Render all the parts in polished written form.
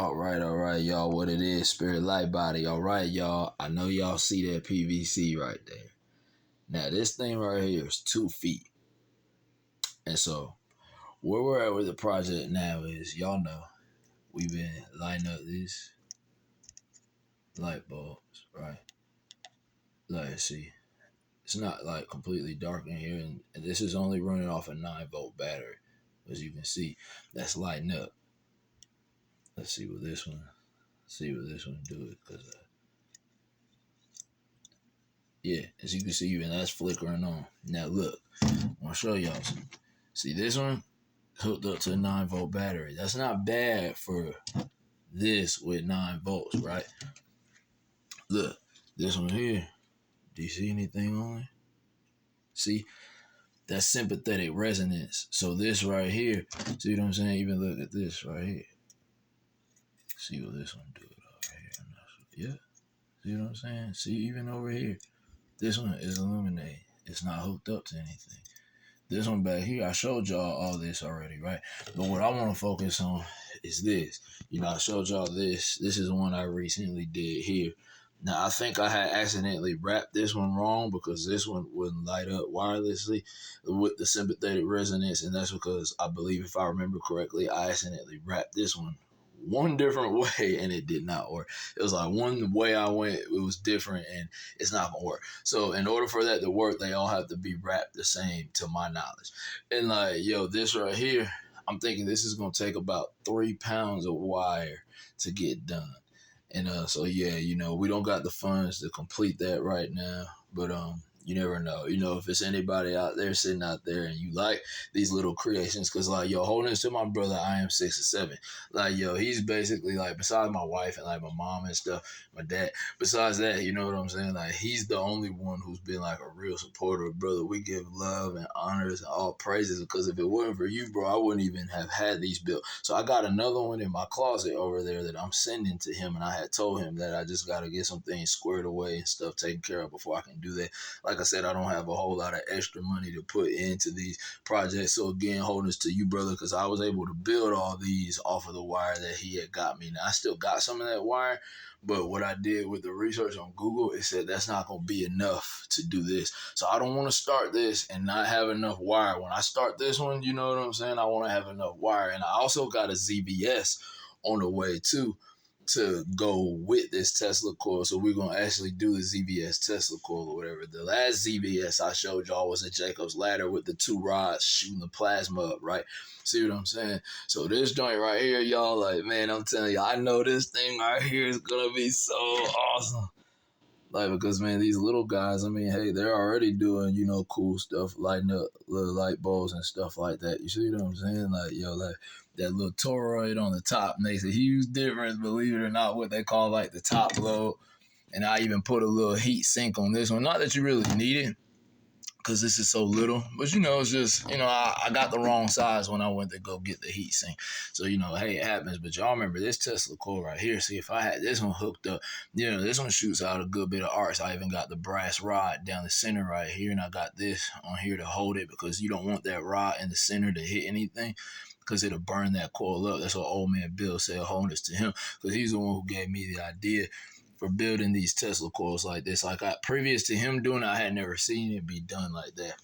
All right, y'all. What it is, Spirit Light Body. All right, y'all. I know y'all see that PVC right there. Now, this thing right here is 2 feet. And so, where we're at with the project now is, y'all know, we've been lighting up these light bulbs, right? Like, see, it's not like completely dark in here, and this is only running off a 9-volt battery. As you can see, that's lighting up. Let's see what this one, do it, because yeah, as you can see, even that's flickering on. Now look, I'm gonna show y'all some. See this one hooked up to a 9-volt battery. That's not bad for this with 9 volts, right? Look, this one here. Do you see anything on it? See, that's sympathetic resonance. So this right here, see what I'm saying? Even look at this right here. See what this one do over here. Yeah. See what I'm saying? See, even over here, this one is illuminating. It's not hooked up to anything. This one back here, I showed y'all all this already, right? But what I want to focus on is this. You know, I showed y'all this. This is one I recently did here. Now, I think I had accidentally wrapped this one wrong because this one wouldn't light up wirelessly with the sympathetic resonance. And that's because I believe, if I remember correctly, I accidentally wrapped this one different way and it did not work. It was like one way I went, it was different and it's not gonna work. So in order for that to work, they all have to be wrapped the same to my knowledge. And like, yo, this right here, I'm thinking this is gonna take about 3 pounds of wire to get done. And so yeah, you know, we don't got the funds to complete that right now, but you never know. You know, if it's anybody out there sitting out there and you like these little creations, because like, yo, holding this to my brother, I am 6 or 7. Like, yo, he's basically like, besides my wife and like my mom and stuff, my dad, besides that, you know what I'm saying? Like, he's the only one who's been like a real supporter, brother. We give love and honors and all praises, because if it wasn't for you, bro, I wouldn't even have had these built. So I got another one in my closet over there that I'm sending to him, and I had told him that I just got to get some things squared away and stuff taken care of before I can do that. Like I said, I don't have a whole lot of extra money to put into these projects. So again, holding this to you, brother, because I was able to build all these off of the wire that he had got me. Now, I still got some of that wire, but what I did with the research on Google, it said that's not going to be enough to do this. So I don't want to start this and not have enough wire. When I start this one, you know what I'm saying? I want to have enough wire. And I also got a ZVS on the way too, to go with this Tesla coil. So we're going to actually do the ZVS Tesla coil or whatever. The last ZVS I showed y'all was a Jacob's ladder with the 2 rods shooting the plasma up, right? See what I'm saying? So this joint right here, y'all, like, man, I'm telling you, I know this thing right here is going to be so awesome. Like, because, man, these little guys, I mean, hey, they're already doing, you know, cool stuff, lighting up little light bulbs and stuff like that. You see what I'm saying? Like, yo, like, that little toroid on the top makes a huge difference, believe it or not, what they call, like, the top load. And I even put a little heat sink on this one. Not that you really need it, because this is so little, but you know, it's just, you know, I got the wrong size when I went to go get the heat sink. So, you know, hey, it happens. But y'all remember this Tesla coil right here. See, if I had this one hooked up, you know, this one shoots out a good bit of arcs. I even got the brass rod down the center right here, and I got this on here to hold it, because you don't want that rod in the center to hit anything, because it'll burn that coil up. That's what old man Bill said, holding this to him, because he's the one who gave me the idea for building these Tesla coils like this. Like, previous to him doing it, I had never seen it be done like that.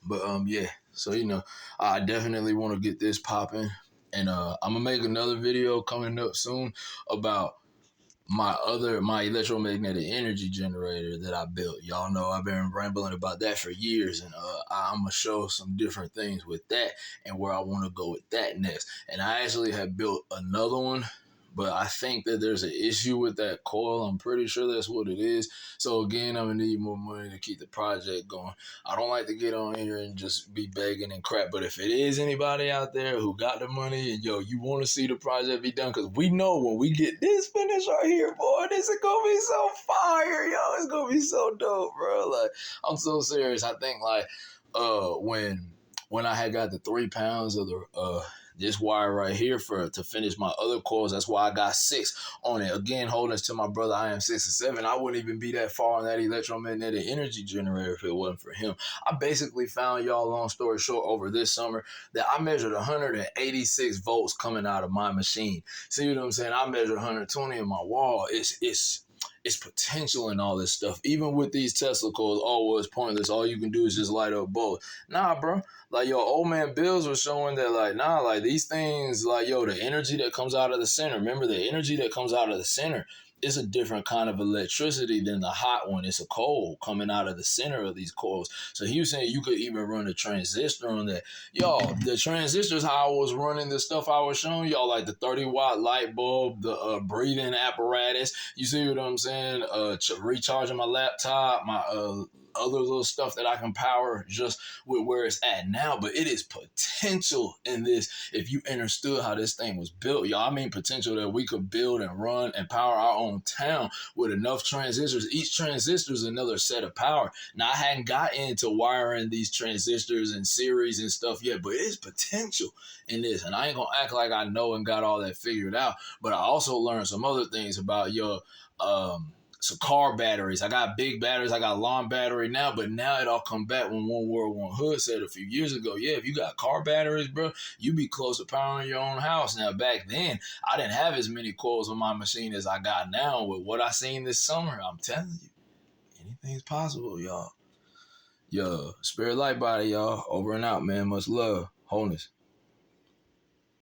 But yeah, so you know, I definitely want to get this popping, and I'm gonna make another video coming up soon about my electromagnetic energy generator that I built. Y'all know I've been rambling about that for years, and I'm gonna show some different things with that and where I want to go with that next. And I actually have built another one, but I think that there's an issue with that coil. I'm pretty sure that's what it is. So again, I'm gonna need more money to keep the project going. I don't like to get on here and just be begging and crap, but if it is anybody out there who got the money and yo, you want to see the project be done, because we know when we get this finished right here, boy, this is gonna be so fire, yo. It's gonna be so dope, bro. Like, I'm so serious. I think like when I had got the 3 pounds of this wire right here to finish my other coils. That's why I got 6 on it. Again, holding this to my brother, I am 6 or 7. I wouldn't even be that far on that electromagnetic energy generator if it wasn't for him. I basically found, y'all, long story short, over this summer that I measured 186 volts coming out of my machine. See what I'm saying? I measured 120 in my wall. It's potential in all this stuff. Even with these Tesla coils, oh, well, it's pointless. All you can do is just light up bulbs. Nah, bro. Like, yo, old man Bills was showing that, like, nah, like, these things, like, yo, the energy that comes out of the center. Remember, the energy that comes out of the center is a different kind of electricity than the hot one. It's a cold coming out of the center of these coils. So he was saying you could even run a transistor on that. Y'all, the transistors, how I was running the stuff I was showing y'all, like the 30-watt light bulb, the breathing apparatus. You see what I'm saying? Recharging my laptop, my other little stuff that I can power just with where it's at now. But it is potential in this if you understood how this thing was built, y'all. I mean, potential that we could build and run and power our own town with enough transistors. Each transistor is another set of power. Now, I hadn't got into wiring these transistors and series and stuff yet, but it's potential in this. And I ain't gonna act like I know and got all that figured out. But I also learned some other things about your so car batteries. I got big batteries. I got long battery now, but now it all come back when One World One Hood said a few years ago, yeah, if you got car batteries, bro, you be close to powering your own house. Now, back then, I didn't have as many coils on my machine as I got now. With what I seen this summer, I'm telling you, anything's possible, y'all. Yo, Spirit Light Body, y'all. Over and out, man. Much love. Wholeness.